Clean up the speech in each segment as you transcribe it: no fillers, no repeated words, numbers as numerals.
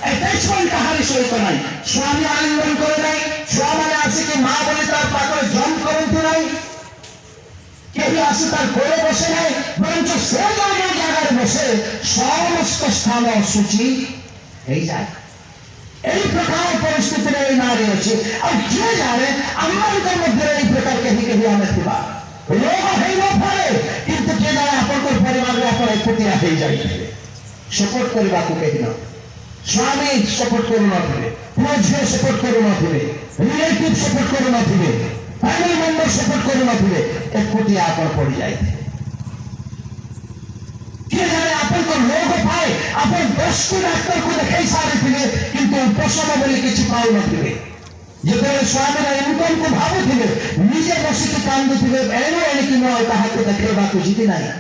Attachment कहानी सहित ना स्वामी आलिंगन करे ना छुआ मैंने आसिक माँ बोली तार पाखरे जम्प करती ना केही आसी तार कोले बसे ना बरंच से जगह बसे समस्त स्थान सूची हो जाए এই প্রকার পরিস্থিতিরে এই নারী আছে আর কে জানে আমাদের মধ্যে এই প্রকার কেহি কেহি আমরা থিবা লোক হই না পারে কিন্তু কে জানে আপনার পরিবারে আপনার একটিয়া হয়ে যাইবে সপোর্ট করিବାକୁ কেহি না স্বামী সপোর্ট করু নথিবে পুরো সপোর্ট করু নথিবে রিলেটিভ সপোর্ট করু নথিবে ফ্যামিলি মেম্বার সপোর্ট করু নথিবে একটিয়া আপনার পড়ি যাইবে কে জানে আপনার লোক পায় আপনার 10টি ডাক্তার को দেখাই সারিथिबे কিন্তু উপশম বলে কিছু পাও নথিবে যেতବେଳେ ସ୍ୱାମୀର ଇନକମ୍ କୁ ଭାବୁଥିବେ ନିଜେ ବସିକି କାନ୍ଦୁଥିବେ ଏଣୁ ଏଣିକି ମୁଁ ଆଉ କାହାକୁ ଦେଖେଇବାକୁ ଯିବି ନାହିଁ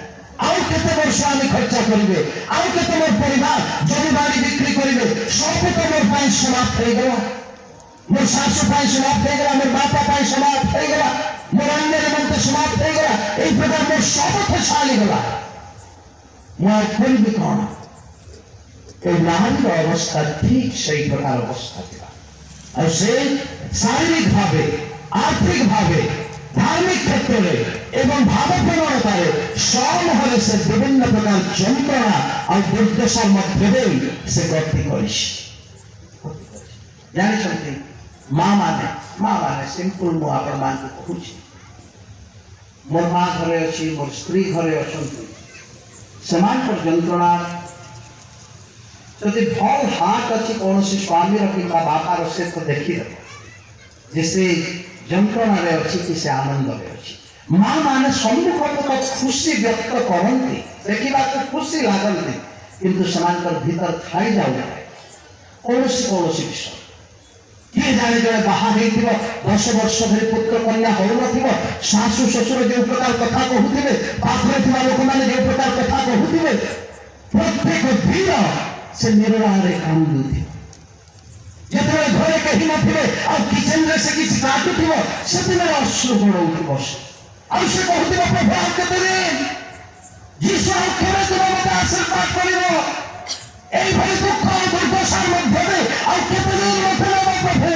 ଆଉ କେତେ ମୋର ସ୍ୱାମୀ ଖର୍ଚ୍ଚ କରିବେ ଆଉ କେତେ ମୋର ପରିବାର ଜମି ବାଡ଼ି ବିକ୍ରି କରିବେ ସବୁ ତ ମୋର ପାଇଁ ସମାପ୍ତ ହେଇଗଲା ମୋର ଶାଶୁ ପାଇଁ ସମାପ୍ତ ହେଇଗଲା ମୋର ବାପା ପାଇଁ ସମାପ୍ତ ହେଇଗଲା ମୋର ଅନ୍ୟ ନିମନ୍ତେ ସମାପ୍ତ ହେଇଗଲା এই ପ୍ରକାର ମୋର ସବୁ ଚାଲିଗଲା ମୁଁ ଆଉ କରିବି କ'ଣ এই নারীর অবস্থা ঠিক সেই প্রকার অবস্থা ছিল আর সে শারীরিক ভাবে আর্থিক ভাবে ধার্মিক ক্ষেত্রে এবং ভাবপ্রবণতায় সমহলে সে বিভিন্ন প্রকার যন্ত্রণা আর দুর্দশার মধ্যে দেই সে গতি করিস জানিଛନ୍ତି মা মানে সিম্পল ମୁଁ ଆପଣମାନଙ୍କୁ କହୁଛି ମୋର ମା ଘରେ ଅଛି ମୋର ସ୍ତ୍ରୀ ଘରେ ଅଛନ୍ତି ସେମାନଙ୍କର ଯନ୍ତ୍ରଣା ଯଦି ଭଲ ହାର୍ଟ ଅଛି କୌଣସି ସ୍ୱାମୀର କିମ୍ବା ବାପାର ସେ ତ ଦେଖିଦେବ ଯେ ସେ ଯନ୍ତ୍ରଣାରେ ଅଛି କି ସେ ଆନନ୍ଦରେ ଅଛି ମା ମାନେ ସମ୍ମୁଖକୁ ଖୁସି ବ୍ୟକ୍ତ କରନ୍ତି ଦେଖିବାକୁ ଖୁସି ଲାଗନ୍ତି କିନ୍ତୁ ସେମାନଙ୍କର ଭିତର ଖାଇ ଯାଉଥାଏ କୌଣସି ବିଷୟ କିଏ ଜାଣେ ଜଣେ ବାହା ହେଇଥିବ 10 ବର୍ଷ ଧରି ପୁତ୍ର କନ୍ୟା ହଉନଥିବ ଶାଶୁ ଶ୍ୱଶୁର ଯେଉଁ ପ୍ରକାର କଥା କହୁଥିବେ ପାଖରେ ଥିବା ଲୋକମାନେ ଯେଉଁ ପ୍ରକାର କଥା କହୁଥିବେ ପ୍ରତ୍ୟେକ ଦିନ से निरारे कांदुथिब जेतबे घरे कहीं नथिबे आ किचन रे से किछ काटुथिब सेतबे अश्रु गड़ौथिब आ से कहथिब प्रभु आप केते दिन यीशु केबे तुम मते आशीर्वाद करिवो एई भली दुख दुर्दशार मध्यरे आ केते दिन मते प्रभु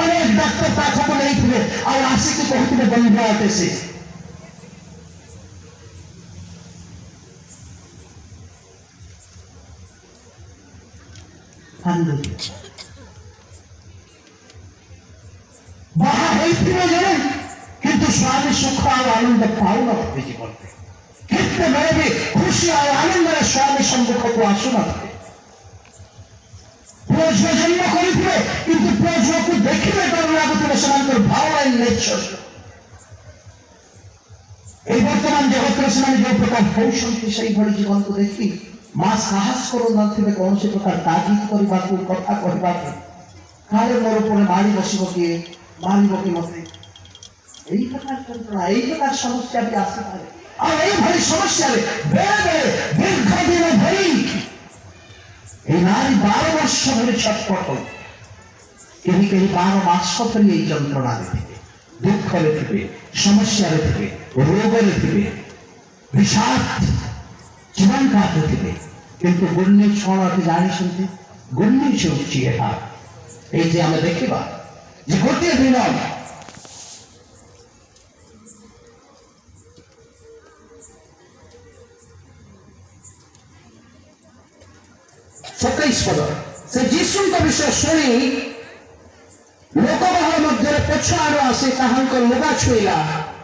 अनेक डाक्टर पाखକୁ ନେଇଥିବେ ଆଉ ଆସିକି कहथिबे बंधु आते से बाहा होइथिबे जने किंतु स्वामी सुख और आनंद पाऊ नथिबे जीवन में कितने बड़े भी खुशी और आनंद रे स्वामी सम्मुख को आसु नथिबे पुरुष जन्म करिथिबे किंतु पुरुष को देखिबे डर लागुथिबे समांतर भावनाइन नेचर এই বর্তমান জগতের সমান যে প্রকার হৌসন্তি সেই ভଳି জীবন को देखी माँ साहस करू नथिबे कौनसी प्रकार तागिद करबाकू कथा कहबाकू काले मोर ऊपर मारी बसिब किए मारिब कि मते এই প্রকার যন্ত্রণা এই প্রকার সমস্যা भी আসতে পারে আর এই ভଳି সমস্যা রে বেড়ে দীর্ঘ দিন ধরে এই নারী 12 বর্ষ ধরে ছটফট কেহি 12 মাস ধরে এই যন্ত্রণা রে দুঃখ রে থিবে সমস্যা রে থিবে রোগ রে থিবে বিষাদ जीवन काटुथिबे किंतु गुण्य छणति जानिसंती गुण्य छुची एहा ए जे हम देखिबा जे गोटे दिन 27 पद से जीशु विषय शुणी लोकबाहर मध्य पछुआड़ आसी ताहांक लुगा छुईला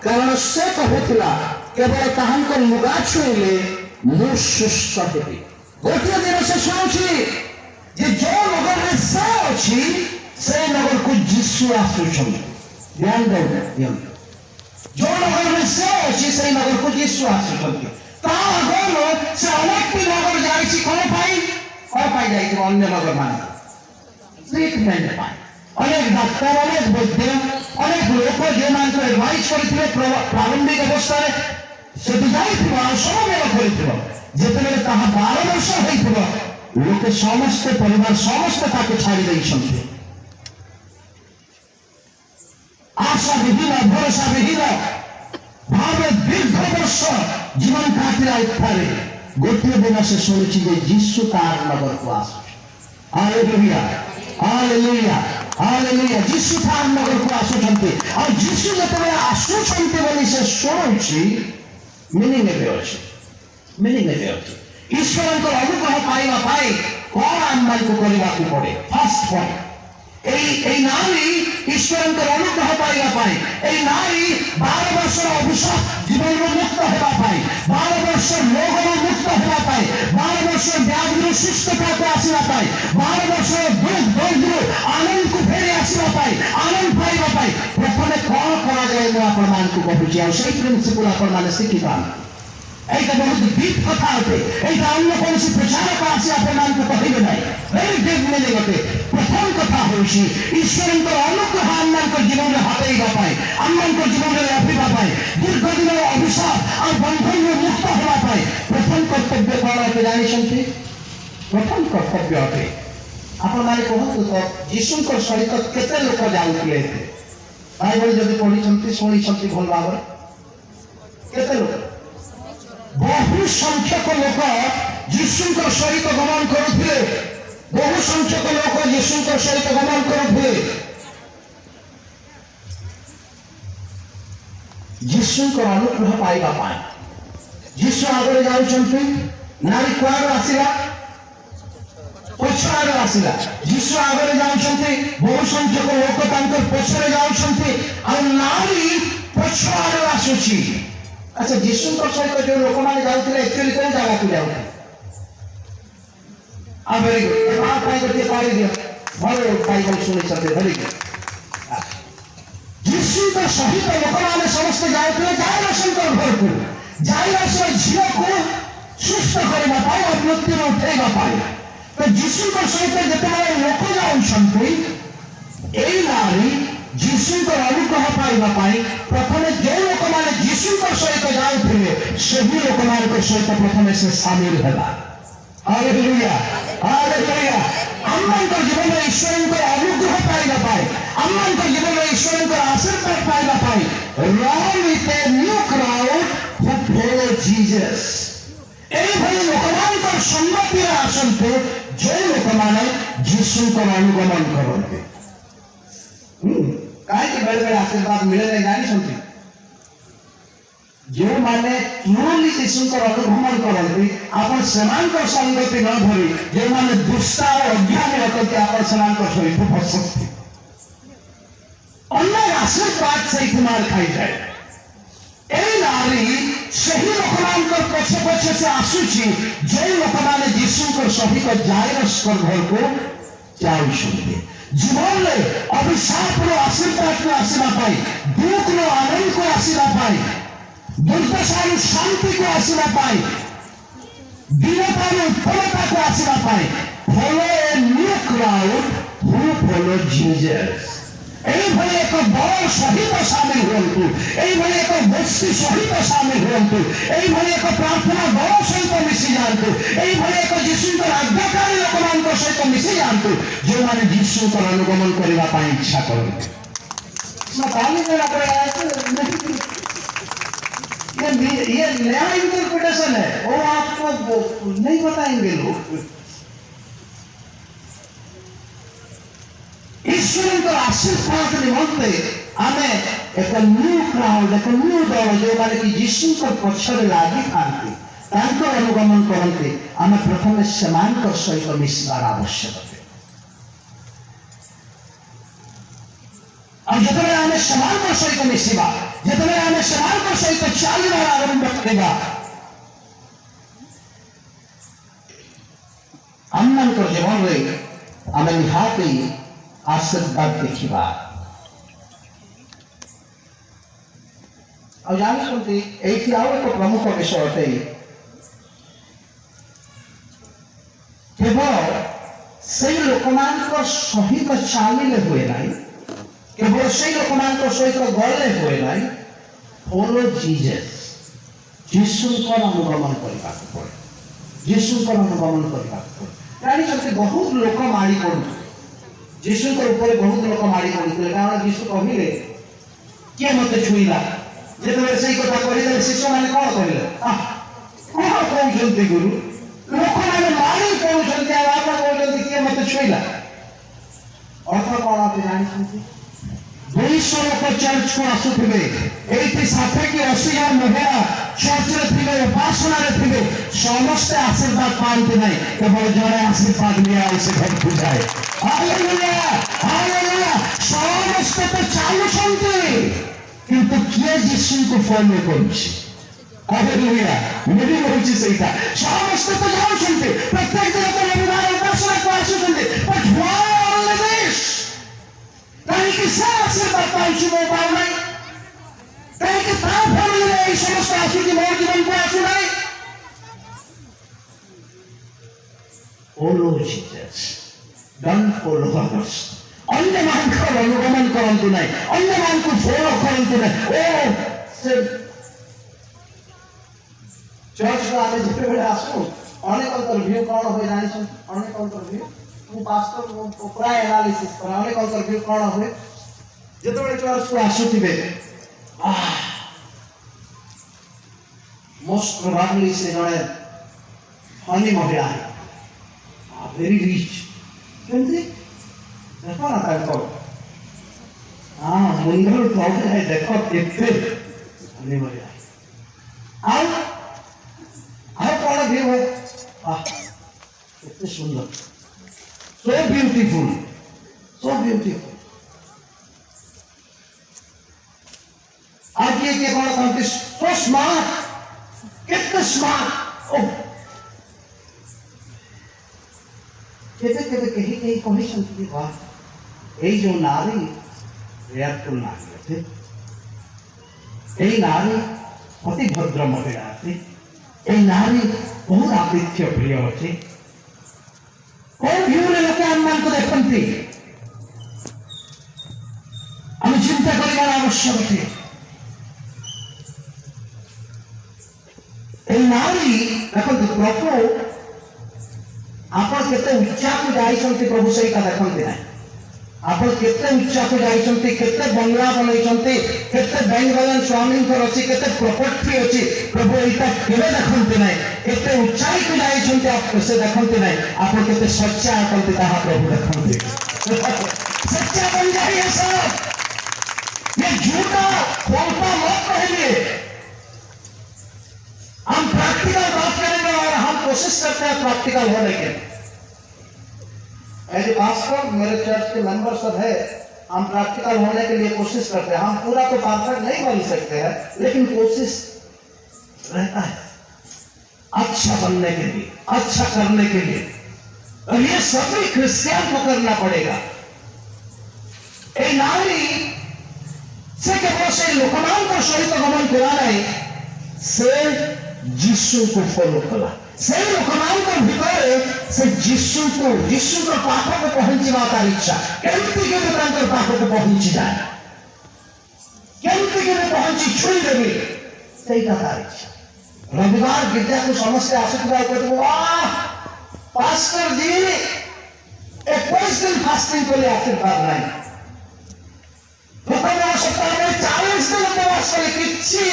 कारण से कहूला केवल ताहांक लुगा छुईले मु सुस्थ हेबी गोटे दिन से शुणुची जे जो नगर में से अच्छी से नगर को जीशु आसुछन ध्यान दो जो नगर में से अच्छी से नगर को जीशु आसुछन ता आगो से अनेक नगर जाईची कोन पाई जाई अन्य नगर मान ट्रीटमेंट पाई अनेक डाक्टर अनेक वैद्य अनेक लोक जे मान को एडवाइस करथिबे प्रारंभिक अवस्था रे से जाईथिबा समय करथिबा जेतेले ताहा 12 वर्ष होइथिबा लोके समस्त परिवार समस्त ताके छाड़ी दैछन्ते आशा विहीन भरोसा विहीन भावे दीर्घ वर्ष जीवन काटिला इत्थारे गोटे दिन से शुणी जीशु तार नगर को आस हालेलुया हालेलुया हालेलुया जीशु तार नगर को आसुचंती और जीशु जतबे आसुचंती बोली से शुणुची मीनिंग एबे अछि मीनिंग एबे अछि ईश्वर को अनुग्रह पाइबा पाई कोन आम्मान को करबा को पड़े फर्स्ट पॉइंट এই নারী ঈশ্বরের অনুগ্রহ পাইবা পাই এই নারী 12 বছর অভিশাপ জীবনରୁ মুক্ত ହେବା ପାଇଁ 12 ବର୍ଷ ରୋଗରୁ ମୁକ୍ତ ହେବା ପାଇଁ 12 ବର୍ଷ ବ୍ୟାଧିରୁ ସୁସ୍ଥତାକୁ ଆସିବା ପାଇଁ 12 ବର୍ଷ ଦୁଃଖରୁ ଆନନ୍ଦକୁ ଫେରି ଆସିବା ପାଇଁ ଆନନ୍ଦ ପାଇବା ପାଇଁ ପ୍ରଥମେ କଣ କରାଯାଏ ମୁଁ ଆପଣମାନଙ୍କୁ କହୁଛି ଆଉ ସେଇ ପ୍ରିନ୍ସିପଲ ଆପଣମାନେ ଶିଖିବା এইটা বহুত ডিপ কথা আছে এইটা অন্য কোনসি প্রচারক আছে আপনাদের কহিবে নাই ভেরি ডিপ মিনিং আছে প্রথম কথা হইছি ঈশ্বরের অনুগ্রহ আমাদের জীবনে হাতেইবা পাই আমাদের জীবনে লাভিবা পাই দীর্ঘদিনের অভিশাপ আর বন্ধনରୁ মুক্ত হওয়া পাই প্রথম কর্তব্য কোন আছে জানিছেন প্রথম কর্তব্য আছে আপনারা কহন্তু তো যিশুଙ୍କର সহিত কেতে লোক যাଉଥିଲେ বাইবেল যদি পড়িଛନ୍ତି শুনিଛନ୍ତି ভাল ভাବରେ কেতে লোক বহু সংখ্যক লোক যিশুଙ୍କର সহিত গমন କରୁଥିଲେ বহু সংখ্যক লোক যিশুଙ୍କର সহিত গমন କରୁଥିଲେ যিশুଙ୍କର ଅନୁଗ୍ରହ ପାଇବା ପାଇଁ যিশু ଆଗରେ ଯାଉଛନ୍ତି ନାରୀ କୁଆଡୁ ଆସିଲା ପଛଆଡୁ ଆସିଲା যিশু ଆଗରେ ଯାଉଛନ୍ତି ବହୁ ସଂଖ୍ୟକ ଲୋକ ତାଙ୍କ ପଛରେ ଯାଉଛନ୍ତି ଆଉ ନାରୀ ପଛଆଡୁ ଆସୁଛି अच्छा जीशु सहित जो लोक मैंने जाऊे एक्चुअली कौन जगह को जाऊे वेरी गुड गोटे पाई दियो भल बाइबल शुणी वेरी गुड जीशु सहित लोक मैंने समस्त जाऊे जाइरस घर को जाइरस झील को सुस्थ करने और मृत्यु उठेगा तो जीशु सहित जिते लोक जाऊँ नारी जीशुଙ୍କର ଅନୁଗ୍ରହ ପାଇବା ପାଇଁ ପ୍ରଥମେ ଯେଉଁ ଲୋକମାନେ ଯୀଶୁଙ୍କ ସହିତ ଯାଉଥିଲେ ସେହି ଲୋକମାନଙ୍କ ସହିତ ପ୍ରଥମେ ସେ ସାମିଲ ହେଲା ହାଲେଲୁୟା ହାଲେଲୁୟା ଆମମାନଙ୍କ ଜୀବନରେ ଈଶ୍ୱରଙ୍କର ଅନୁଗ୍ରହ ପାଇବା ପାଇଁ ଆମମାନଙ୍କ ଜୀବନରେ ଈଶ୍ୱରଙ୍କର ଆଶୀର୍ବାଦ ପାଇବା ପାଇଁ run with a new crowd who follow Jesus ଏଇଭଳି ଲୋକମାନଙ୍କ ସମ୍ମତିରେ ଆସନ୍ତୁ ଯେଉଁ ଲୋକମାନେ ଯୀଶୁଙ୍କର ଅନୁଗମନ କରନ୍ତି कहीं बड़े बड़े आशीर्वाद मिले नहीं जानी जो माने ट्रूली यीशुकर अनुगमन करती आपण सेमानकर संगति न धरी जो माने दुष्टा और अज्ञानी होते आपण सेमानकर सहित फसती अन्य आशीर्वाद से मार खाई जाए ए नारी सही लोकमानकर पछे पछे से आसुची जो लोक माने यीशुकर सहित जाइरस कर घर को जाउछन्ते जीवन में अभिशाप आशीर्वाद को आसवा पाई दुख आनंद को आसवा पाई दुर्दशा शांति को आसवा पाई दीनता उत्पन्नता को आसवा पाई follow a new crowd who follow Jesus এইভাবে এক বড় সহিত সামিল হুঁতু এইভাবে এক গোষ্ঠী সহিত সামিল হুঁতু এইভাবে এক প্রার্থনা দল সহিত মিশি যাতে এইভাবে এক যীশুଙ୍କର আজ্ঞাকারী ଲୋକମାନଙ୍କ ସହିତ ମିଶି ଯାଆନ୍ତୁ ଯେଉଁମାନେ ଯୀଶୁଙ୍କର ଅନୁଗମନ କରିବା ପାଇଁ ଇଚ୍ଛା କରନ୍ତି ये नया इंटरप्रिटेशन है वो आपको नहीं बताएंगे लोग ईश्वर आशीर्वाद निमंते आम एक न्यू क्राउड एक न्यू दल जो माने कि यीशु पक्षर लगी था अनुगमन करते आम प्रथम सेमान सहित मिसबार आवश्यक जो आम सेमान सहित मिसवा जो आम सेमान सहित चलवार आरंभ करवा आम जीवन में आम निहाती आशीर्वाद देखा और जानते ये आउ एक प्रमुख विषय अटे केवल से लोक सहित चलिले हुए ना केवल से लोक सहित गले हुए ना फॉलो जीसस यीशुकर अनुगमन करने पड़े यीशुकर अनुगमन करने पड़े जानते बहुत लोक माड़ी पड़ू यीशु ऊपर बहुत लोक माड़ी पड़ते कारण यीशु कहले किए मत छुईला जो से कथा कही शिष्य मैंने कौन कहले कौन कहते गुरु लोक मैंने मारी कहते आप कहते किए मत छुईला अर्थ कौन आप जानते 200 लोक चर्च को आसुथिबे एठी 60 कि 80 जन महिला चर्च रे थिबे उपासना रे थिबे समस्त आशीर्वाद पाते नहीं केवल जड़े आशीर्वाद लिया इसे घर पूजाए हालेलुया हालेलुया समस्त तो चालू सुनते किंतु किए यीशु को फॉलो करूची हालेलुया मेरी होची सहीता समस्त तो जाऊ सुनते प्रत्येक दिन को रविवार उपासना को आसु सुनते बट व्हाई ऑल दिस ताकि किसा आशीर्वाद पाउछु मो पाउ नहीं ताकि ता फैमिली रे समस्त आसु की मोर जीवन को आसु नहीं follow Jesus don't follow others अन्य मान को अनुगमन करंतु नहीं अन्य मान को फॉलो करंतु नहीं ओ से चर्च को आने जिते बेले आसु अनेक इंटरव्यू कौन हो जानी छन अनेक इंटरव्यू मु पास्टर को प्राय एनालिसिस कर अनेक इंटरव्यू कौन हुए जते बेले चर्च को आसुथिबे मोस्ट प्रोबेबली से जड़े धनी महिला है वेरी रिच केंद्री देखो ना ताको हाँ मुंडल तो है देखो कितने धनी महिला आओ कौन व्यू है कितने सुंदर so beautiful आज ये क्या कौन कहते so smart कितना स्मार्ट ओ केते केते कही कही संति बात ए जो नारी रियाक्ट नारी थे ए नारी अति भद्र महिला थी ए नारी बहुत आतिथ्य प्रिय थी कौन व्यू रे लोके सम्मान को देखते আমি চিন্তা করিবার আবশ্যক আছে এই নারী দেখুন প্রভু ଆପଣ କେତେ ଉଚ୍ଚାକୁ ଯାଇଛନ୍ତି ପ୍ରଭୁ ସେଇଟା ଦେଖନ୍ତି ନାହିଁ ଆପଣ କେତେ ଉଚ୍ଚାକୁ ଯାଇଛନ୍ତି କେତେ ବଙ୍ଗଳା ବନେଇଛନ୍ତି କେତେ ବ୍ୟାଙ୍କ ବାଲାନ୍ସ ସ୍ୱାମୀଙ୍କର ଅଛି କେତେ ପ୍ରପର୍ଟି ଅଛି ପ୍ରଭୁ ଏଇଟା କେବେ ଦେଖନ୍ତି ନାହିଁ କେତେ ଉଚ୍ଚାଇକୁ ଯାଇଛନ୍ତି ସେ ଦେଖନ୍ତି ନାହିଁ ଆପଣ କେତେ ସଚ୍ଚା ଅଟନ୍ତି ତାହା ପ୍ରଭୁ ଦେଖନ୍ତି सच्चा बन जाइए सब ये झूठा खोलता मत कहिए हम प्रैक्टिकल बात करेंगे और हम कोशिश करते हैं प्रैक्टिकल होने के एज ए पास्टर मेरे चर्च के मेंबर सब है हम प्रैक्टिकल होने के लिए कोशिश करते हैं हम पूरा तो परफेक्ट नहीं बन सकते हैं लेकिन कोशिश रहता है अच्छा बनने के लिए अच्छा करने के लिए और ये सभी क्रिश्चियन को करना पड़ेगा ए नारी से केवल से लोकमान सहित गमन करा नहीं से यीशु को फॉलो कला से लोकमान भीतर से यीशु को पाख को पहुंचवा तार इच्छा केमती के पाख को पहुंची जाए केमती के पहुंची छुई देवी सहीटा तार इच्छा रविवार गिरजा को समस्या आसुवा कहते पास्टर जी 21 दिन फास्टिंग को लिए आशीर्वाद नहीं सप्ताह में 40 दिन उपवास करे किसी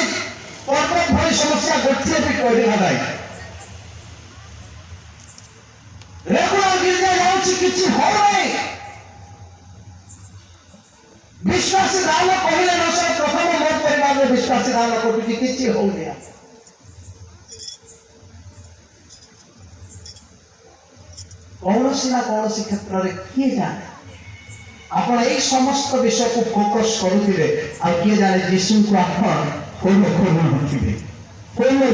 पर्वत भरी समस्या गोटे भी कह नहीं रेगुलर गिरजा जाऊँगी किसी हो नहीं विश्वासी दान कहले न सर प्रथम मोर परिवार में विश्वासी दान करूँ किसी हो नहीं कौन सी क्षेत्र में किए जाने आपण एक समस्त विषय को फोकस करुथिबे आ किए जाने यीशु को आपण फॉलो करूथिबे फॉलो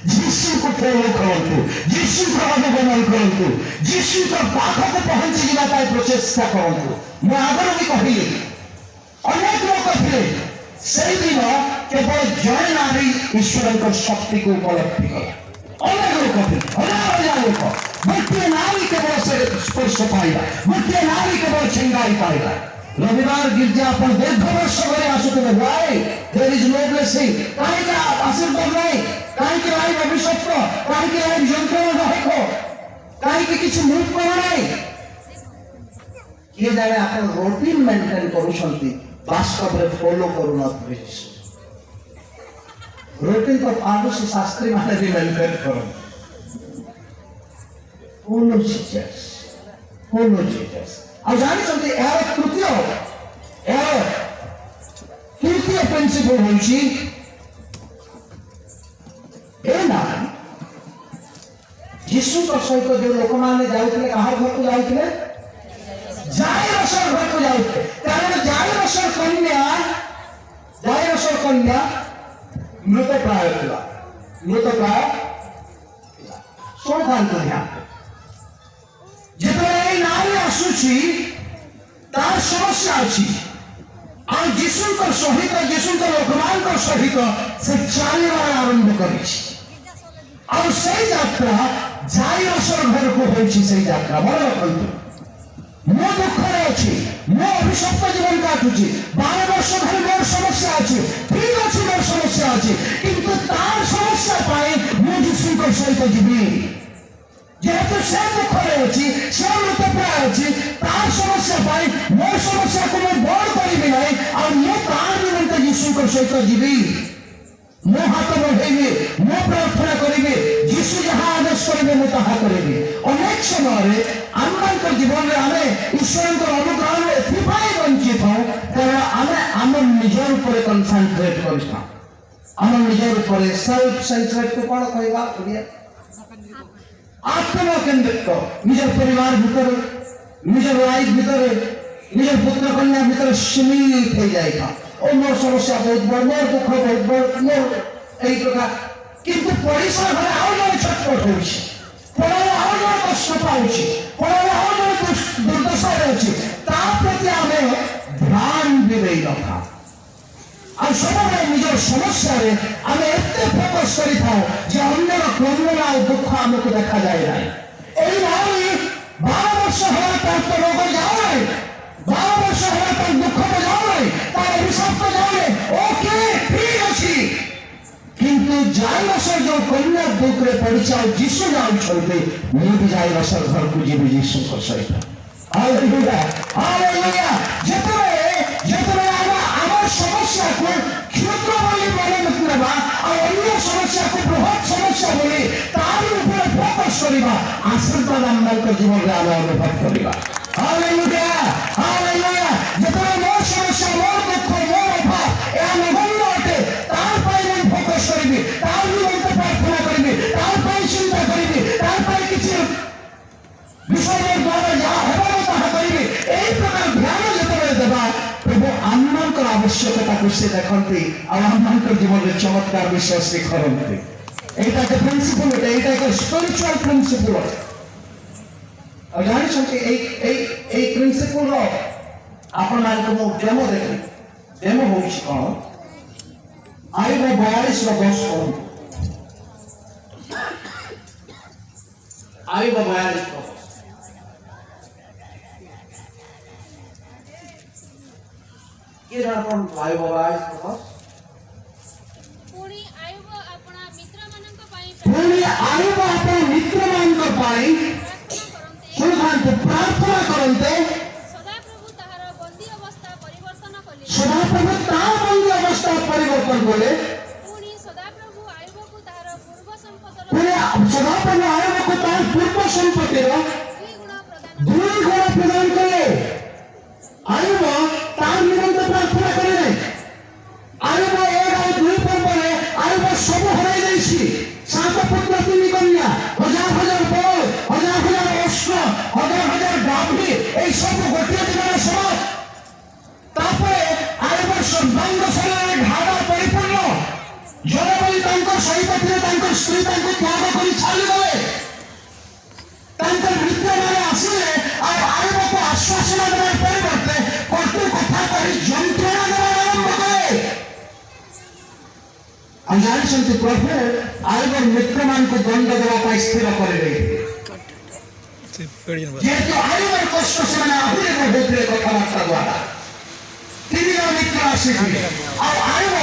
यीशु को फॉलो करंतु यीशु को अनुगमन करंतु यीशु का पाख को पहुंची जिला पाए प्रचेष्टा करंतु मैं आगर भी कहिली अनेक लोग थे से दिन केवल जय नारी ईश्वर का शक्ति को उपलब्धि कला अनेक लोग थे हजार लोग गोटे नारी केवल से स्पर्श पाइला गोटे नारी केवल छिंगाई पाइला रविवार गिरजा अपन दीर्घ वर्ष धरि आसुथिबे भाई देयर इज नो ब्लेसिंग काहे का आशीर्वाद नहीं काहे के लाइव अभिषेक काहे के लाइव यंत्रणा देखो काहे के किछ मूव करो नहीं किए जाने अपन रूटीन मेंटेन करूछंती वास्तव में फॉलो करू न ରୋଟିଂ ତ ଫାର୍ମସି ଶାସ୍ତ୍ରୀ ମାନେ ବି ମେଣ୍ଟେନ୍ କରନ୍ତି। ଆଉ ଜାଣିଛନ୍ତି ଏହାର ତୃତୀୟ ପ୍ରିନ୍ସିପଲ ହେଉଛି ଏ ନା ଯୀଶୁଙ୍କ ସହିତ ଯୋଉ ଲୋକମାନେ ଯାଉଥିଲେ କାହାର ଘରକୁ ଯାଉଥିଲେ? ଜାଇରସର ଘରକୁ ଯାଉଥିଲେ। କାରଣ ଜାଇରସର କନ୍ୟା ମୃତପ୍ରାୟ ଥିଲା। ଶୁଣିଥାନ୍ତୁ ଧ୍ୟାନ। ଯେତେବେଳେ ଏଇ ନାରୀ ଆସୁଛି ତାର ସମସ୍ୟା ଅଛି ଆଉ ଯୀଶୁଙ୍କ ଲୋକମାନଙ୍କ ସହିତ ସେ ଚାଲିବା ଆରମ୍ଭ କରିଛି। ଆଉ ସେଇ ଯାତ୍ରା ଜାଇରସର ଘରକୁ ହେଉଛି। ସେଇ ଯାତ୍ରା ମନେ ରଖନ୍ତୁ। ମୁଁ ଦୁଃଖରେ ଅଛି, ମୁଁ ଅଭିଶପ୍ତ ଜୀବନ କାଟୁଛି, 12 ବର୍ଷ ଧରି ମୋର ସମସ୍ୟା ଅଛି। ଠିକ ଅଛି, ମୋର ସମସ୍ୟା ଅଛି, କିନ୍ତୁ ତାର ସମସ୍ୟା ପାଇଁ ମୁଁ ଯୀଶୁଙ୍କ ସହିତ ଯିବି। ଯେହେତୁ ସେ ଦୁଃଖରେ ଅଛି, ସେ ମୃତପ୍ରାୟ ଅଛି, ତାର ସମସ୍ୟା ପାଇଁ ମୋ ସମସ୍ୟାକୁ ମୁଁ ବନ୍ଦ କରିବି ନାହିଁ ଆଉ ମୁଁ ତାର ନିମନ୍ତେ ଯୀଶୁଙ୍କ ସହିତ ଯିବି। ମୁଁ ହାତ ବଢ଼େଇବି, ମୁଁ ପ୍ରାର୍ଥନା କରିବି, ଯୀଶୁ ଯାହା ଆଦେଶ କରିବେ ମୁଁ ତାହା କରିବି। ଅନେକ ସମୟରେ ଆମମାନଙ୍କ ଜୀବନରେ ଆମେ ଈଶ୍ୱରଙ୍କର ଅନୁଗ୍ରହରୁ ଏଥିପାଇଁ ବଞ୍ଚିତ ହଉ କାରଣ ଆମେ ଆମ ନିଜ ଉପରେ କନସେଣ୍ଟ୍ରେଟ କରିଥାଉ। ଆମ ନିଜ ଉପରେ ସେଲ୍ଫ ସେଣ୍ଟ୍ରେଟକୁ କ'ଣ କହିବା ଓଡ଼ିଆ? ଆତ୍ମକେନ୍ଦ୍ରିତ। ନିଜ ପରିବାର ଭିତରେ, ନିଜ ଲାଇଫ ଭିତରେ, ନିଜ ପୁତ୍ର କନ୍ୟା ଭିତରେ ସୀମିତ ହେଇଯାଇଥାଉ। ଓ ମୋର ସମସ୍ୟା ବହୁତ ବଡ଼, ମୋର ଦୁଃଖ ବହୁତ ବଡ଼, ମୋର এই ପ୍ରକାର। କିନ୍ତୁ ପଡ଼ିଶା ଘରେ ଆଉ ଜଣେ ଛଟପଟ ହେଉଛି, ପଡ଼ାରେ ଆଉ ଜଣେ କଷ୍ଟ ପାଉଛି, ପଡ଼ାରେ ଆଉ ଜଣେ ଦୁର୍ଦ୍ଦଶାରେ ଅଛି, ତା ପ୍ରତି ଆମେ ଧ୍ୟାନ ବି ଦେଇନଥାଉ। ଆଉ ସବୁବେଳେ ନିଜର ସମସ୍ୟାରେ ଆମେ ଏତେ ଫୋକସ କରିଥାଉ ଯେ ଅନ୍ୟର କ୍ରନ୍ଦନ ଆଉ ଦୁଃଖ ଆମକୁ ଦେଖାଯାଏ ନାହିଁ। ଏଇ ନାରୀ 12 ବର୍ଷ ହେଲା ତାର ତ ରୋଗ ଯାଉନାହିଁ, 12 ବର୍ଷ ହେଲା ତାର ଦୁଃଖ ଯାଉନାହିଁ, ତାର ଅଭିଶାପ ଯାଉନାହିଁ। ଓକେ, ଠିକ ଅଛି, କିନ୍ତୁ ଜାଇରସର ଯୋଉ କନ୍ୟା ଦୁଃଖରେ ପଡ଼ିଛି ଆଉ ଯୀଶୁ ଯାଉଛନ୍ତି, ମୁଁ ବି ଜାଇରସର ଘରକୁ ଯିବି ଯୀଶୁଙ୍କ ସହିତ। Hallelujah, hallelujah. ଯେତେବେଳେ ଆମର ସମସ୍ୟାକୁ କ୍ଷୁଦ୍ର ବୋଲି ମନେ ନେବା ଆଉ ଅନ୍ୟ ସମସ୍ୟାକୁ ବୃହତ ସମସ୍ୟା ବୋଲି ତାରି ଉପରେ ଫୋକସ କରିବା, ଆଶୀର୍ବାଦ ଆମମାନଙ୍କ ଜୀବନରେ ଆମେ ଅନୁଭବ କରିବା। Hallelujah, hallelujah. ଯେତେବେଳେ ମୋ ସମସ୍ୟା, ମୋର ଦୁଃଖ, ମୋର ଅଭାବ ଏହା ନଗଣ୍ୟ ଅଟେ, ତାର ପାଇଁ ମୁଁ ଫୋକସ କରିବି, ତାର ନିମନ୍ତେ ପ୍ରାର୍ଥନା କରିବି, ତାର ପାଇଁ ଚିନ୍ତା କରିବି, ତାର ପାଇଁ କିଛି ବିଷୟ ଦ୍ୱାରା ଯାହା ହେବାର ତାହା କରିବି। এই ପ୍ରକାର ଧ୍ୟାନ ଯେତେବେଳେ ଦେବା, ପ୍ରଭୁ ଆମମାନଙ୍କର ଆବଶ୍ୟକତାକୁ ସେ ଦେଖନ୍ତି ଆଉ ଆମମାନଙ୍କର ଜୀବନରେ ଚମତ୍କାର ବିଷୟ ସେ କରନ୍ତି। এইটা একটা প্রিন্সিপল, এইটা একটা স্পিরিচুয়াল প্রিন্সিপল। ଆଉ ଜାଣିଛନ୍ତି এই ପ୍ରିନ୍ସିପଲର ଆପଣମାନଙ୍କୁ ମୁଁ ଡେମୋ ଦେଖି। ଡେମୋ ହେଉଛି କ'ଣ? ଆଇବ 42ର ବର୍ଷ ପଢ଼ନ୍ତୁ। ଆଇବ 42 ବର୍ଷ। କିଏ ଜଣା ପଡ଼ନ୍ତୁ? ଆଇବ 42 ବର୍ଷ। ପୁଣି ଆୟୁବ ଆପଣା ମିତ୍ରମାନଙ୍କ ପାଇଁ ଶୁଣନ୍ତୁ, ପ୍ରାର୍ଥନା କରନ୍ତେ। ସଦାପ୍ରଭୁ ତାହାର ବନ୍ଦୀ ଅବସ୍ଥା ପରିବର୍ତ୍ତନ କଲେ। ସଦାପ୍ରଭୁ ତାର ବନ୍ଦୀ ଅବସ୍ଥା ପରିବର୍ତ୍ତନ କଲେ। ପୁଣି ସଦାପ୍ରଭୁ ଆୟୁବକୁ ତାହାର ପୂର୍ବ ସମ୍ପଦର ସଦାପ୍ରଭୁ ଆୟୁବକୁ ତାର ପୂର୍ବ ସମ୍ପତ୍ତିର 2 ଗୁଣ ପ୍ରଦାନ କଲେ। ଆୟୁବ ତାର ନିମନ୍ତେ ପ୍ରାର୍ଥନା କରିଲେ। ଆୟୁବ 1 ଆଉ 2 ପର୍ବରେ ଆୟୁବ ସବୁ ହରାଇ ଦେଇଛି। 7 ପୁତ୍ର 3 କନ୍ୟା, 1000 ବଳ, 1000 ଅଶ୍ବ, 1000 ଗାଭୀ, এই ସବୁ ଗୋଟିଏ ଦିନରେ ସମାପ୍ତ। ତାପରେ ଆୟୁବ ସର୍ବାଙ୍ଗ ଶରୀରରେ ଘାଡ଼ ପରିପୂର୍ଣ୍ଣ। ଜଣେ ବୋଲି ତାଙ୍କ ସହିତ ଥିଲେ, ତାଙ୍କ ସ୍ତ୍ରୀ ତାଙ୍କୁ ତ୍ୟାଗ କରି ଚାଲିଗଲେ। ତାଙ୍କ ମିତ୍ରମାନେ ଆସିଲେ ଆଉ ଆୟୁବକୁ ଆଶ୍ୱାସନା ଦେବାର ପରିବର୍ତ୍ତେ କଟୁ କଥା କହି ଯନ୍ତ୍ରଣା ଦେବା ଆରମ୍ଭ କଲେ। ଆଉ ଜାଣିଛନ୍ତି, ପ୍ରଭୁ ଆୟୁବର ମିତ୍ରମାନଙ୍କୁ ଦଣ୍ଡ ଦେବା ପାଇଁ ସ୍ଥିର କରିଦେଇଥିଲେ। ଯେହେତୁ ଆୟୁବର କଷ୍ଟ ସେମାନେ ଆହୁରି ବଢ଼ଉଥିଲେ କଥାବାର୍ତ୍ତା ଦ୍ୱାରା। 3 ଜଣ ମିତ୍ର ଆସିଥିଲେ ଆଉ ଆୟୁବ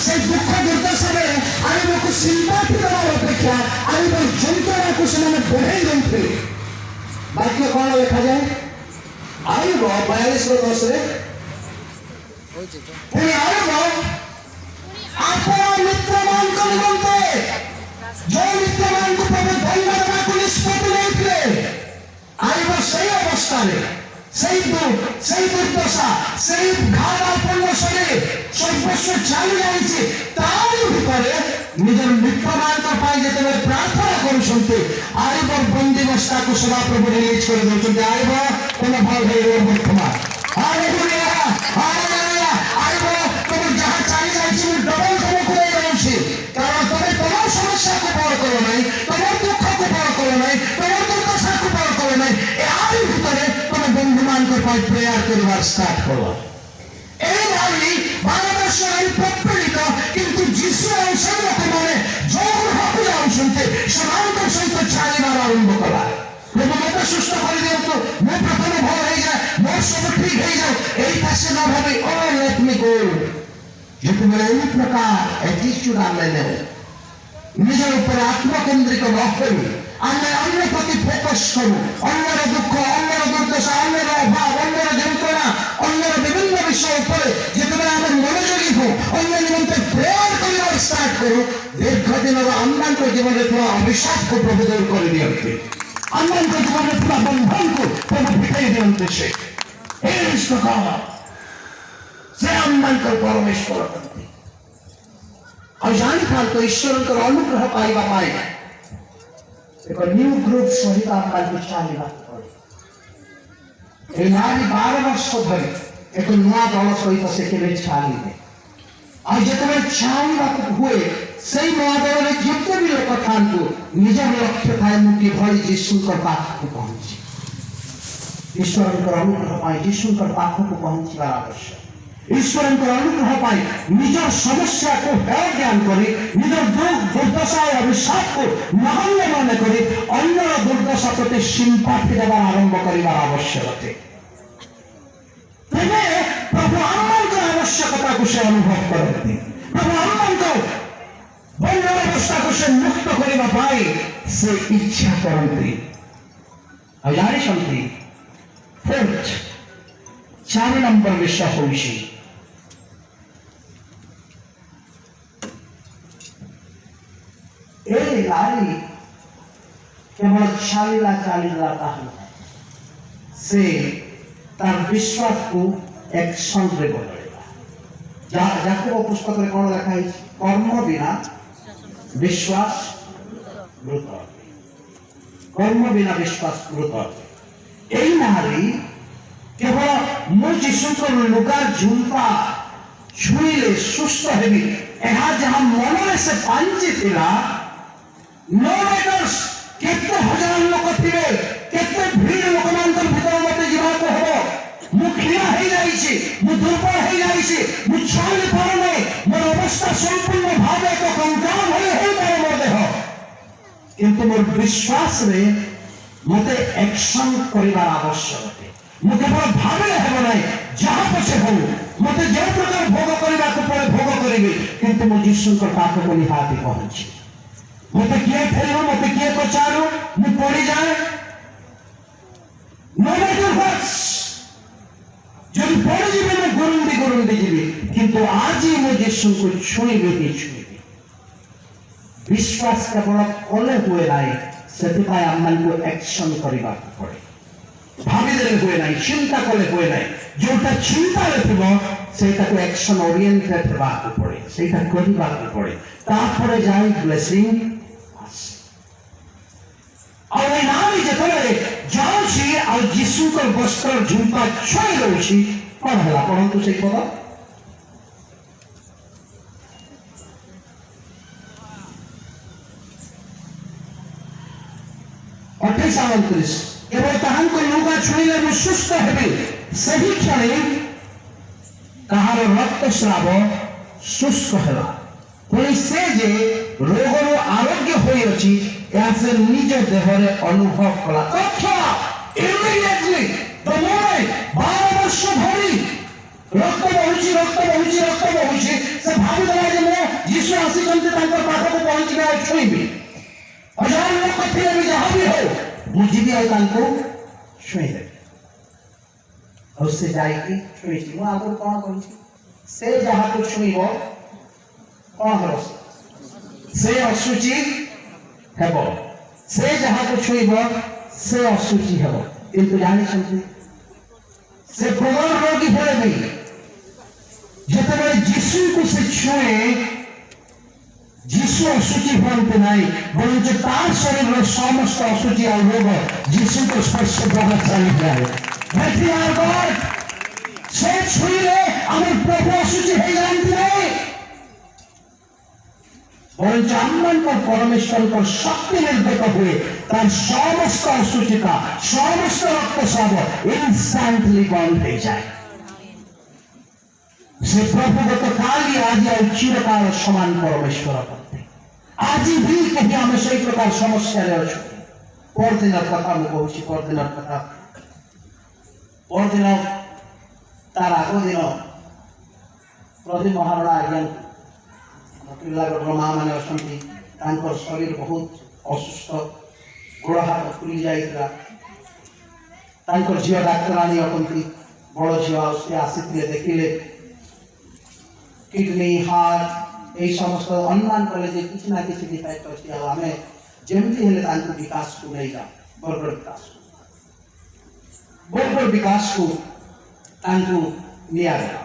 সেই দুঃখ দুর্দশাରେ ଆୟୁବକୁ ସିମ୍ପାଥି ଦେବାର ଅପେକ୍ଷା ଆୟୁବର ଯନ୍ତ୍ରଣାକୁ ସେମାନେ ବଢ଼େଇ ଦେଉଥିଲେ। ବାକ୍ୟ କ'ଣ ଲେଖାଯାଏ? ଆୟୁବ 42ର 10ରେ ପୁଣି ଆୟୁବ ଆପଣ ମିତ୍ରମାନଙ୍କ ନିମନ୍ତେ ଯୋଉ ମିତ୍ରମାନଙ୍କୁ ପ୍ରଭୁ ଧନ୍ୟ ଦେବାକୁ ନିଷ୍ପତ୍ତି ନେଇଥିଲେ ଆଇବ ସେଇ ଅବସ୍ଥାରେ ସେଇ ଦୁର୍ଦଶା ସେଇ ଘାତପୂର୍ଣ୍ଣ ଶରୀର ସର୍ବସ୍ୱ ଚାଲି ଯାଇଛି ତାରି ଭିତରେ ନିଜର ମିତ୍ରମାନଙ୍କ ପାଇଁ ଯେତେବେଳେ ପ୍ରାର୍ଥନା କରୁଛନ୍ତି ଆଇବ ବନ୍ଦିବସ୍ତାକୁ ସଦାପ୍ରଭୁ ରିଲିଜ କରି ଦେଉଛନ୍ତି ଆଇବ ତମେ ଭଲ ହେଇବ ବର୍ତ୍ତମାନ ଆଇବ ତମେ ଯାହା ଚାଲି ଯାଇଛି ମୁଁ ଡବଲ ତମକୁ ଦେଇ ଦେଉଛି କାରଣ ତମେ ତମ ସମସ୍ୟାକୁ ବଳ କର ନାହିଁ ତମ ଦୁଃଖକୁ ବଳ କର ନାହିଁ ତମ ଦୁର୍ଦଶାକୁ ବଳ କର ନାହିଁ ଏହାରି ଭିତରେ ତମେ ବନ୍ଧୁମାନଙ୍କ ପାଇଁ ପ୍ରେୟାର କରିବାର ଷ୍ଟାର୍ଟ କର এইভাবে ভারতবর্ষের প্রত্যেক কিন্তু যিশু ଆଉ ସେ ଲୋକମାନେ ଯୋଉ ଗ୍ରହକୁ ଯାଉଛନ୍ତି ସେମାନଙ୍କ ସହିତ ଚାଲିବାର ଆରମ୍ଭ କଲା ପ୍ରଭୁ ମୋତେ ସୁସ୍ଥ କରିଦିଅନ୍ତୁ ମୁଁ ପ୍ରଥମେ ଭଲ ହେଇଯାଏ ମୋର ସବୁ ଠିକ ହେଇଯାଉ ଏଇଟା ସେ ନ ଭାବି ଓ ଲେଟ୍ ମି ଗୋ ଯେତେବେଳେ ଏହି ପ୍ରକାର ଆଟିଚ୍ୟୁଡ ଆମେ ନେଉ ନିଜର ଉପରେ ଆତ୍ମକେନ୍ଦ୍ରିକ ନ କରି ଆମେ ଅନ୍ୟ ପ୍ରତି ଫୋକସ୍ କରୁ ଅନ୍ୟର ଦୁଃଖ ଅନ୍ୟର ଦୁର୍ଦ୍ଦଶା ଅନ୍ୟର ଅଭାବ ଅନ୍ୟର ଯନ୍ତ୍ରଣା ଅନ୍ୟର ବିଭିନ୍ନ ବିଷୟ ଉପରେ ଯେତେବେଳେ ଆମେ ମନୋଯୋଗୀ ହଉ ଅନ୍ୟ ନିମନ୍ତେ ପ୍ରେୟାର କରିବାର ଷ୍ଟାର୍ଟ କରୁ ଦୀର୍ଘ ଦିନର ଆମମାନଙ୍କ ଜୀବନରେ ଥିବା ଅଭିଶାପକୁ ପ୍ରଭୁ ଦୂର କରିଦିଅନ୍ତି ଆମମାନଙ୍କ ଜୀବନରେ ଥିବା ବନ୍ଧନକୁ ପ୍ରଭୁ ଫିଟାଇ ଦିଅନ୍ତି ସେ ଆମମାନଙ୍କର ପରମେଶ୍ୱର ଅଟନ୍ତି ଆଉ ଜାଣିଥାନ୍ତୁ ଈଶ୍ୱରଙ୍କର ଅନୁଗ୍ରହ ପାଇବା ପାଇଁ ଏକ ନ୍ୟୁ ଗ୍ରୁପ ସହିତ ଆମମାନଙ୍କୁ ଚାଲିବାକୁ ପଡେ এই নারী 12 ବର୍ଷ ଧରି ଏକ ନୂଆ ଦଳ ସହିତ ସେ କେବେ ଚାଲିବେ ଆଉ ଯେତେବେଳେ ଚାଲିବାକୁ ହୁଏ ସେଇ ନୂଆ ଦଳରେ ଯେତେ ବି ଲୋକ ଥାନ୍ତୁ ନିଜର ଲକ୍ଷ୍ୟ ଥାଏ ମୁଁ କିଭଳି ଯୀଶୁଙ୍କ ପାଖକୁ ପହଞ୍ଚି ଈଶ୍ୱରଙ୍କର ଅନୁଗ୍ରହ ପାଇଁ ଯୀଶୁଙ୍କ ପାଖକୁ ପହଞ୍ଚିବାର ଆବଶ୍ୟକ ଈଶ୍ୱରଙ୍କର ଅନୁଗ୍ରହ ପାଇଁ ନିଜର ସମସ୍ୟାକୁ ହେୟ ଜ୍ଞାନ କରି ନିଜର ଦୁର୍ଦ୍ଦଶା ଓ ଅଭିଶାପକୁ ନଗଣ୍ୟ ମନେ କରି ଅନ୍ୟର ଦୁର୍ଦ୍ଦଶା ପ୍ରତି ସିମ୍ପାଥି ଦେବାର ଆରମ୍ଭ କରିବାର ଆବଶ୍ୟକତା ତେବେ ପ୍ରଭୁ ଆମମାନଙ୍କର ଆବଶ୍ୟକତାକୁ ସେ ଅନୁଭବ କରନ୍ତି ପ୍ରଭୁ ଆମମାନଙ୍କ ବନ୍ଧନ ଅବସ୍ଥାକୁ ସେ ମୁକ୍ତ କରିବା ପାଇଁ ସେ ଇଚ୍ଛା କରନ୍ତି ଆଉ ଜାଣିଛନ୍ତି 4 ନମ୍ବର ବିଷୟ ହେଉଛି এই নারী কেবল চালিলা তাহলে সে তার বিশ্বাসକୁ একসঙ্গে বদলাইলা যাকব পুস্তকରେ কোন লেখা আছে কর্ম বিনা বিশ্বাস মৃত কর্ম বিনা বিশ্বাস মৃত এই নারী কেবল ମୁଁ ଯୀଶୁଙ୍କ ଲୁଗା ଝୁମ୍ପା ଛୁଇଁଲେ ସୁସ୍ଥ ହେବି ଏହା ଯାହା ମନରେ ସେ ପାଞ୍ଚିଥିଲା नो मैटर्स केते हजार लोक थिबे केते भीड़ लोकमानकर भीतर मते जीवाको हो मु खिया हे जाईछि मु दुर्बल हे जाईछि मु छाली परने मोर अवस्था संपूर्ण भावे को कंगाल होय हे पारे मोर देह किंतु मोर विश्वास रे मते एक्शन करिवार आवश्यक मु केवल भावे हेबो नै जहाँ पछे हो मते जे प्रकार भोग करिवा को पड़े भोग करिबि किंतु मु यीशुकर पाखको निहाती पहुंची मत किए फेरू मत किए पचारू मु पड़ी जाए नो मैटर व्हाट्स जब पड़ी जीवे मैं गुरुंदी जीवी किंतु आज ही मु यीशु को छुईबे विश्वास केवल कले हुए नहीं सेतिपाय हमन को एक्शन करबा पड़े भाभी देले हुए नहीं चिंता कले हुए नहीं जोटा चिंता लेथिबो सेटा को एक्शन ओरिएंटेड हेबा पड़े सेटा करबा पड़े तापर जाई ब्लेसिंग और ये नारी जेतले जाउछि आ यीशुकर वस्त्र झुम्पा छुई रहउछि कोन हला परंतु से पद 28-29 केवल ताहांको लुगा छुईले मु सुस्थ हेबि सही क्षणे ताहार रक्तस्राव शुष्क ହେଲା पुणी से जे रोगरो आरोग्य होई अछि यासे निज देहरे अनुभव कला तथा इमीडिएटली द मोमेंट 12 वर्ष धरि रक्त बहुची से भाबी देला जे मो यीशु आसी जंते तांकर पाखको पहुंचबे आ छुईबे हजार लोक थिले भी जहां भी हो बुझिबी आ तांको छुईबे उससे जाई की छुईबी मो आगु कोन कहछि से जहां को छुईबो कौन हम से अशुचि हेब से जहाँ को छुईब से अशुचि हेब किंतु जानी से प्रबल रोगी हेले भी जितेबाला जीशु को से छुए जीशु अशुचि हमें नहीं बरंच तार शरीर में समस्त अशुचि और रोग जीशु को स्पर्श बहुत चली जाए से छुईले आम प्रभु अशुचि हो जाती नहीं बरंच आम परमेश्वर को शक्ति निर्गत हुए तार समस्त अशुचिता समस्त रक्तस्राव इंस्टांटली बंद हो जाए से प्रभुगत काली आज और चिरकाल समान परमेश्वर करते आज भी कहीं आम से प्रकार समस्या परदिन कथा मुझे कहूँ परदिन कथा परदिन तार आग दिन प्रदीप महारणा आज्ञा पिलागढ़ माँ मैंने अच्छा शरीर बहुत असुस्थ गोड़ हाथ फुली जाइला झील डाक्तराणी अटंती बड़ झील सी आसी देखिले किडनी हार्ट यही समस्त अनुमान कले किसी ना किसी डिफेक्ट अच्छी आम जमी विकास को नहीं जा बरगढ़ विकास को निगला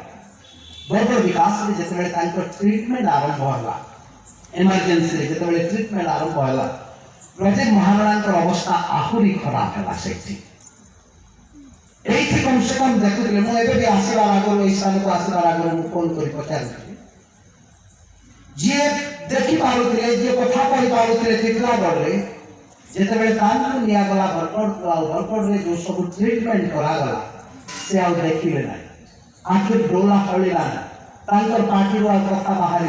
बरगढ़ विकास जो ट्रिटमेंट आरंभ है इमरजेंसी जो ट्रिटमेंट आरंभ है प्रदीप महारणा अवस्था आहरी खराब है कम से कम देखुले मुझे आसबार आगर स्थान को आसबार आगर मुझे फोन कर पचार जी देखी पारे जी कथा कही पारे टिटलागढ़ में जिते निगला बरगढ़ जो सब ट्रिटमेंट करागला से आ देखिले ना आखिर डोला हलिला पार्टी कथा बाहर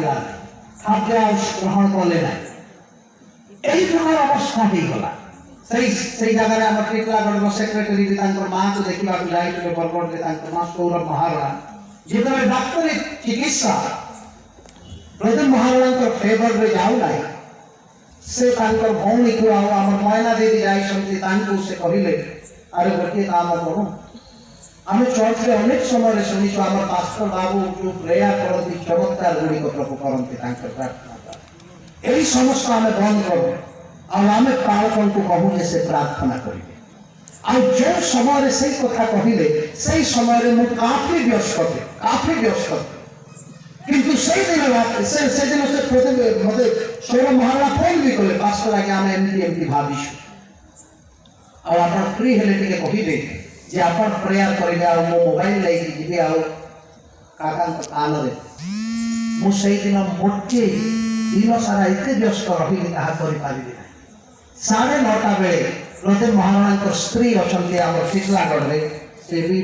खाद्य ग्रहण कले ना यही प्रकार अवस्था हो गला से जगह आम टिटलागढ़ सेक्रेटरी माँ को देखा जाइए बरगढ़ माँ सौरभ महारणा जो डाक्तर चिकित्सा प्रदीप महारणा फेवर में जाऊ ना से भौणी को आम मयना दीदी जाए से कहले अरे गोटे काम करूँ आम चर्च में अनेक समय शुणु आम पास्टर बाबू जो प्रेयर करती चमत्कार गुड़िक प्रभु करते प्रार्थना यही समस्त आम बंद करूँ आम पालकों को कहूँ से प्रार्थना करेंगे आ जो समय से कथा कहले से समय मुझे काफी व्यस्त किंतु से दिन से मत सौरभ महारणा फोन भी कले पास्टर आगे आम एमती भावी आप फ्री हेले कहले जे आप प्रेयर करेंगे आ मो मोबाइल लेके जी काका कान मुझे दिन मोटे दिन सारा एत व्यस्त रही पारि 9:30 बेले प्रदीप महारणा स्त्री अच्छा टिटलागढ़ से भी